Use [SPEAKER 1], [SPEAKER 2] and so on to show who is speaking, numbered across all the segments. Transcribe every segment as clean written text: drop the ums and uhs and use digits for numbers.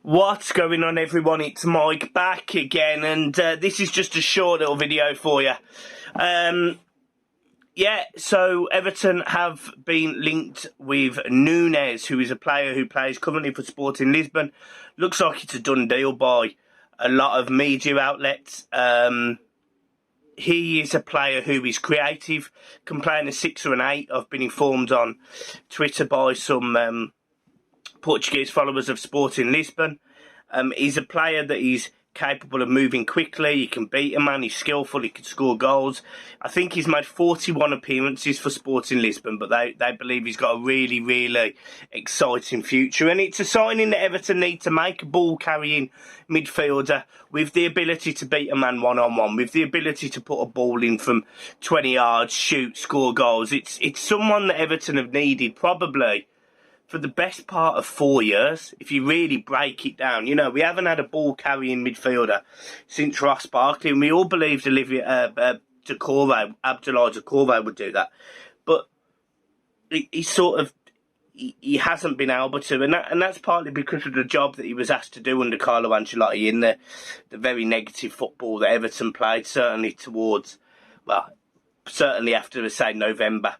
[SPEAKER 1] What's going on, everyone? It's Mike back again, and this is just a short little video for you. So Everton have been linked with Nunes, who is a player who plays currently for Sporting Lisbon. Looks like it's a done deal by a lot of media outlets. He is a player who is creative, can play in a 6 or an 8. I've been informed on Twitter by some Portuguese followers of Sporting Lisbon. He's a player that is capable of moving quickly. He can beat a man. He's skillful. He can score goals. I think he's made 41 appearances for Sporting Lisbon, but they believe he's got a really, really exciting future. And it's a signing that Everton need to make, a ball-carrying midfielder with the ability to beat a man one-on-one, with the ability to put a ball in from 20 yards, shoot, score goals. It's someone that Everton have needed probably for the best part of 4 years, if you really break it down. You know, we haven't had a ball-carrying midfielder since Ross Barkley, and we all believed Abdoulaye Doucouré would do that. But he hasn't been able to, and that's partly because of the job that he was asked to do under Carlo Ancelotti in the very negative football that Everton played, certainly after, say, November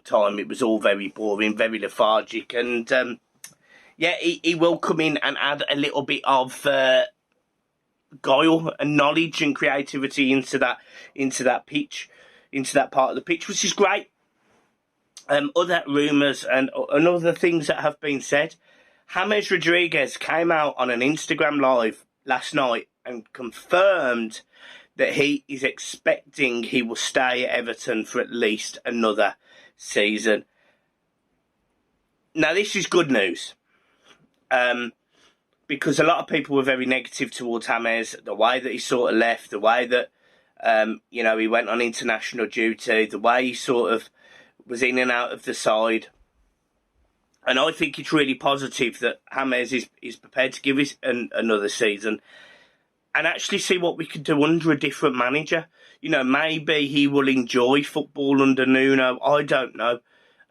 [SPEAKER 1] time. It was all very boring, very lethargic, and he will come in and add a little bit of guile and knowledge and creativity into that pitch, into that part of the pitch, which is great. Other rumours and other things that have been said. James Rodriguez came out on an Instagram live last night and confirmed that he is expecting he will stay at Everton for at least another season. Now, this is good news, because a lot of people were very negative towards James, the way that he sort of left, the way that he went on international duty, the way he sort of was in and out of the side. And I think it's really positive that James is prepared to give us another season and actually see what we could do under a different manager. You know, maybe he will enjoy football under Nuno. I don't know.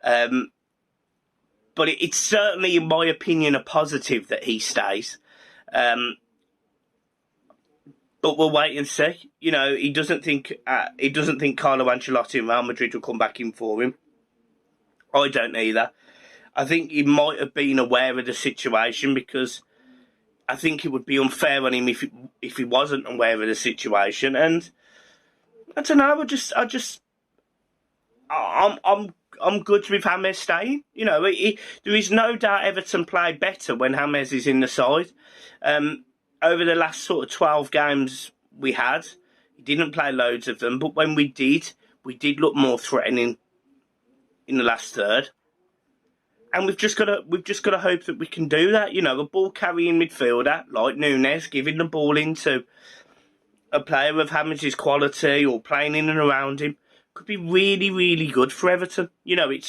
[SPEAKER 1] But it's certainly, in my opinion, a positive that he stays. But we'll wait and see. You know, he doesn't think Carlo Ancelotti and Real Madrid will come back in for him. I don't either. I think he might have been aware of the situation, because I think it would be unfair on him if he wasn't aware of the situation. And I don't know. I'm good with James staying. You know, there is no doubt Everton play better when James is in the side. Over the last sort of 12 games we had, he didn't play loads of them, but when we did look more threatening in the last third. And we've just got to hope that we can do that. You know, a ball-carrying midfielder like Nunes, giving the ball into a player of James' quality or playing in and around him, could be really, really good for Everton. You know, it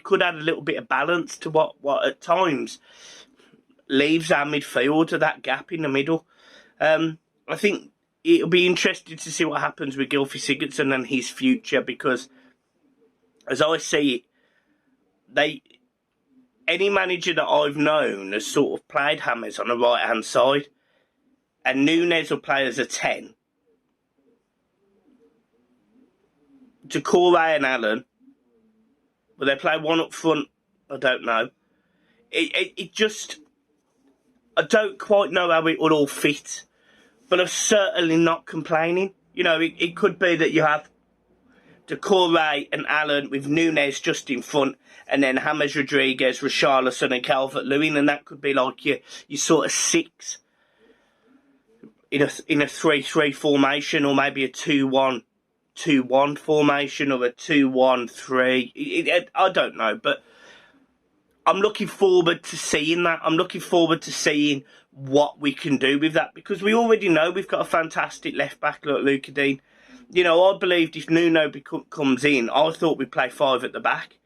[SPEAKER 1] could add a little bit of balance to what at times leaves our midfield to that gap in the middle. I think it'll be interesting to see what happens with Gylfi Sigurdsson and his future, because as I see it, any manager that I've known has sort of played James on the right-hand side, and Nunes will play as a 10. Doucouré and Allen, will they play one up front? I don't know. I don't quite know how it would all fit, but I'm certainly not complaining. You know, it could be that you have Doucouré and Allen with Nunes just in front, and then James Rodriguez, Richarlison and Calvert-Lewin, and that could be like your sort of 6 in a 3-3 formation, or maybe a 2-1-2-1 formation, or a 2-1-3. I don't know, but I'm looking forward to seeing that. I'm looking forward to seeing what we can do with that, because we already know we've got a fantastic left-back like Luca Dean. You know, I believed if Nuno comes in, I thought we'd play 5 at the back.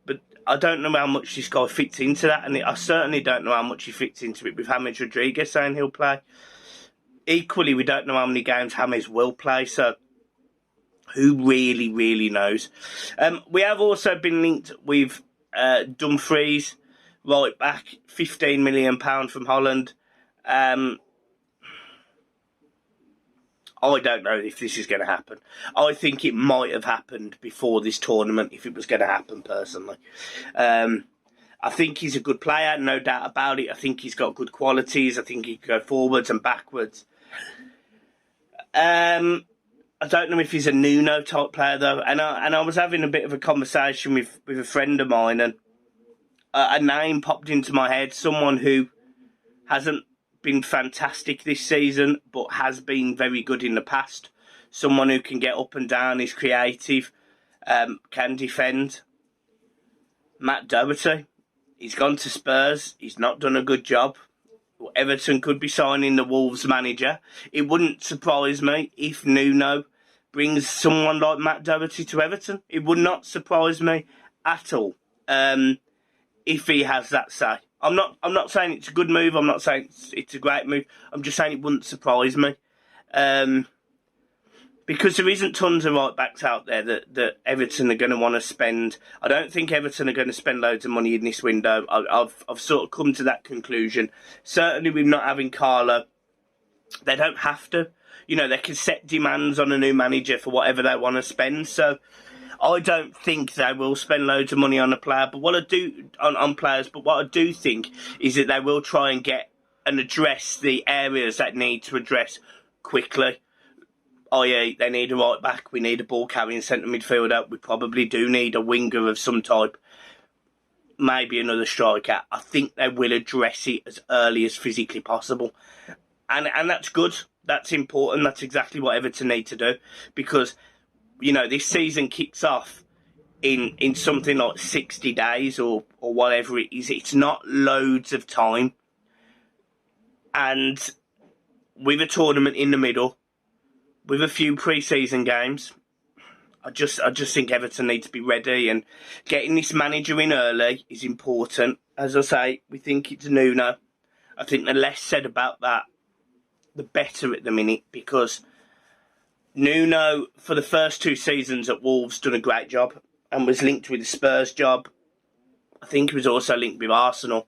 [SPEAKER 1] But I don't know how much this guy fits into that, and I certainly don't know how much he fits into it with James Rodriguez saying he'll play. Equally, we don't know how many games James will play, so who really, really knows? We have also been linked with Dumfries, right back, £15 million from Holland. I don't know if this is going to happen. I think it might have happened before this tournament if it was going to happen, personally. I think he's a good player, no doubt about it. I think he's got good qualities. I think he can go forwards and backwards. I don't know if he's a Nuno type player, though. And I was having a bit of a conversation with a friend of mine, and a name popped into my head, someone who hasn't been fantastic this season, but has been very good in the past. Someone who can get up and down, is creative, can defend. Matt Doherty. He's gone to Spurs. He's not done a good job. Everton could be signing the Wolves manager. It wouldn't surprise me if Nuno brings someone like Matt Doherty to Everton. It would not surprise me at all if he has that say. I'm not saying it's a good move. I'm not saying it's a great move. I'm just saying it wouldn't surprise me. Because there isn't tons of right backs out there that Everton are going to want to spend. I don't think Everton are going to spend loads of money in this window. I've sort of come to that conclusion. Certainly with not having Carlo, they don't have to. You know, they can set demands on a new manager for whatever they want to spend. So I don't think they will spend loads of money on a player. But what I do on players, but what I do think is that they will try and get and address the areas that need to address quickly. I.e., they need a right back, we need a ball carrying centre midfielder, we probably do need a winger of some type, maybe another striker. I think they will address it as early as physically possible. And that's good, that's important, that's exactly what Everton need to do. Because, you know, this season kicks off in something like 60 days or whatever it is. It's not loads of time. And with a tournament in the middle, with a few pre-season games, I just think Everton need to be ready, and getting this manager in early is important. As I say, we think it's Nuno. I think the less said about that, the better at the minute, because Nuno, for the first 2 seasons at Wolves, done a great job and was linked with the Spurs job. I think he was also linked with Arsenal.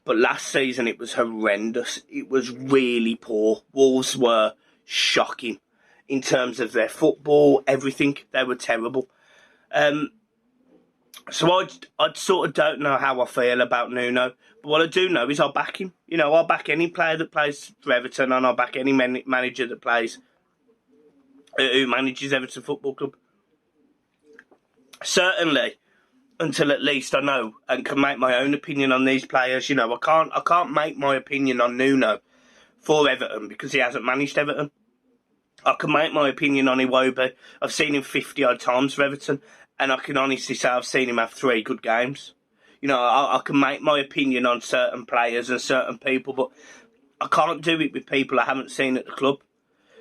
[SPEAKER 1] But last season it was horrendous. It was really poor. Wolves were shocking in terms of their football, everything. They were terrible. So I sort of don't know how I feel about Nuno. But what I do know is I'll back him. You know, I'll back any player that plays for Everton, and I'll back any manager that plays, who manages Everton Football Club. Certainly, until at least I know and can make my own opinion on these players. You know, I can't make my opinion on Nuno for Everton because he hasn't managed Everton. I can make my opinion on Iwobi. I've seen him 50 odd times for Everton, and I can honestly say I've seen him have 3 good games. You know, I can make my opinion on certain players and certain people, but I can't do it with people I haven't seen at the club.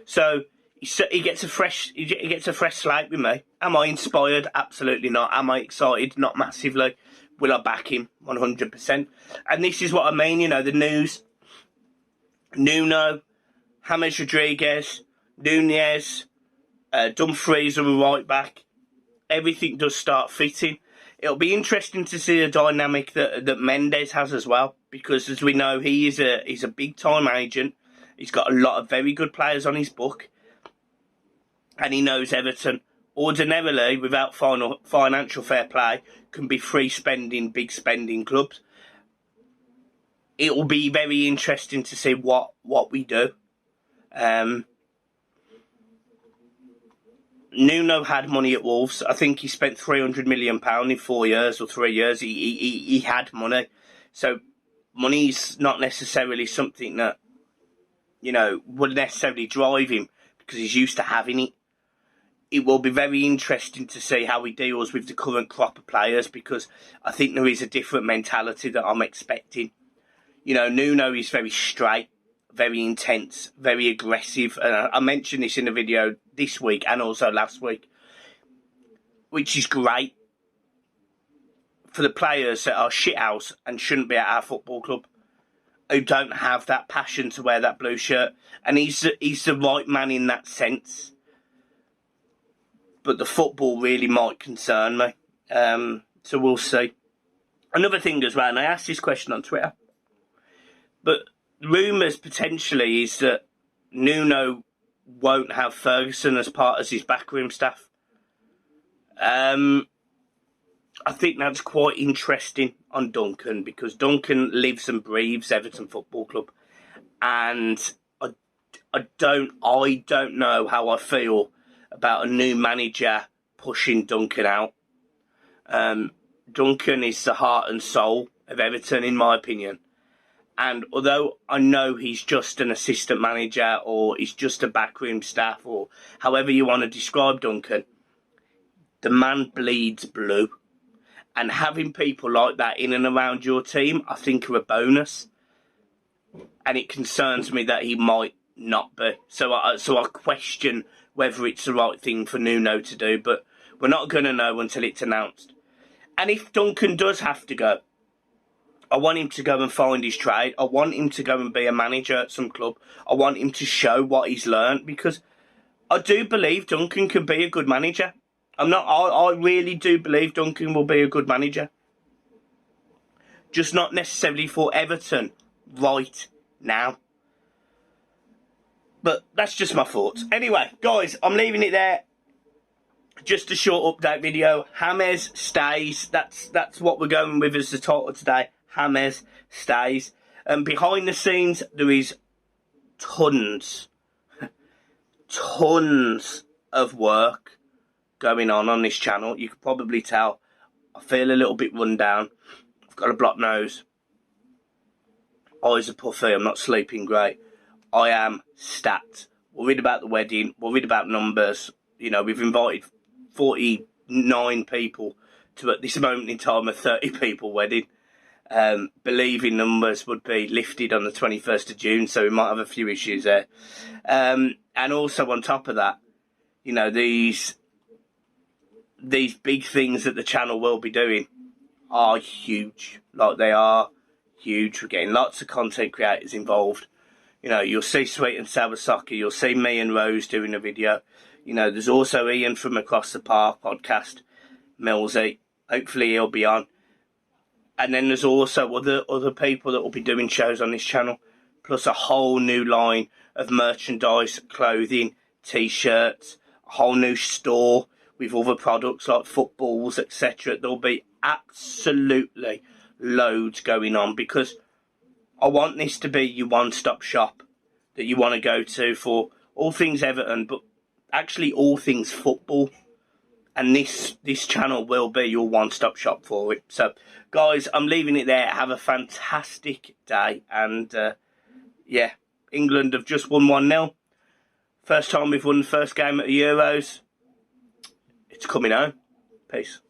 [SPEAKER 1] So he gets a fresh slate with me. Am I inspired? Absolutely not. Am I excited? Not massively. Will I back him? 100%. And this is what I mean. You know, the news. Nuno, James Rodriguez, Nunez, Dumfries are a right back. Everything does start fitting. It'll be interesting to see the dynamic that Mendes has as well, because as we know, he's a big time agent. He's got a lot of very good players on his book, and he knows Everton ordinarily, without financial fair play, can be free spending, big spending clubs. It will be very interesting to see what we do. Nuno had money at Wolves. I think he spent £300 million in 4 years or 3 years. He had money. So money's not necessarily something that, you know, would necessarily drive him because he's used to having it. It will be very interesting to see how he deals with the current crop of players, because I think there is a different mentality that I'm expecting. You know, Nuno is very straight, very intense, very aggressive. And I mentioned this in the video this week and also last week, which is great for the players that are shithouse and shouldn't be at our football club, who don't have that passion to wear that blue shirt. And he's the right man in that sense. But the football really might concern me. So we'll see. Another thing as well, and I asked this question on Twitter, but rumours potentially is that Nuno won't have Ferguson as part of his backroom staff. I think that's quite interesting on Duncan, because Duncan lives and breathes Everton Football Club, and I don't know how I feel about a new manager pushing Duncan out. Duncan is the heart and soul of Everton, in my opinion. And although I know he's just an assistant manager, or he's just a backroom staff, or however you want to describe Duncan, the man bleeds blue. And having people like that in and around your team, I think, are a bonus. And it concerns me that he might not be. So I question whether it's the right thing for Nuno to do. But we're not going to know until it's announced. And if Duncan does have to go, I want him to go and find his trade. I want him to go and be a manager at some club. I want him to show what he's learned, because I do believe Duncan can be a good manager. I really do believe Duncan will be a good manager. Just not necessarily for Everton right now. But that's just my thoughts. Anyway, guys, I'm leaving it there. Just a short update video. James stays. That's what we're going with as the title today. James stays. And behind the scenes, there is tons of work going on this channel. You can probably tell I feel a little bit run down. I've got a blocked nose. Eyes are puffy. I'm not sleeping great. I am stacked. Worried about the wedding. Worried about numbers. You know, we've invited 49 people to, at this moment in time, a 30 people wedding. Believing numbers would be lifted on the 21st of June, so we might have a few issues there. And also on top of that, you know, these big things that the channel will be doing are huge. Like, they are huge. We're getting lots of content creators involved. You know, you'll see Sweet and Sour Soccer. You'll see me and Rose doing a video. You know, there's also Ian from Across the Park podcast, Millsy. Hopefully he'll be on. And then there's also other people that will be doing shows on this channel, plus a whole new line of merchandise, clothing, t-shirts, a whole new store with other products like footballs, etc. There'll be absolutely loads going on, because I want this to be your one-stop shop that you want to go to for all things Everton, but actually all things football. And this channel will be your one-stop shop for it. So, guys, I'm leaving it there. Have a fantastic day. And, yeah, England have just won 1-0. First time we've won the first game at the Euros. It's coming home. Peace.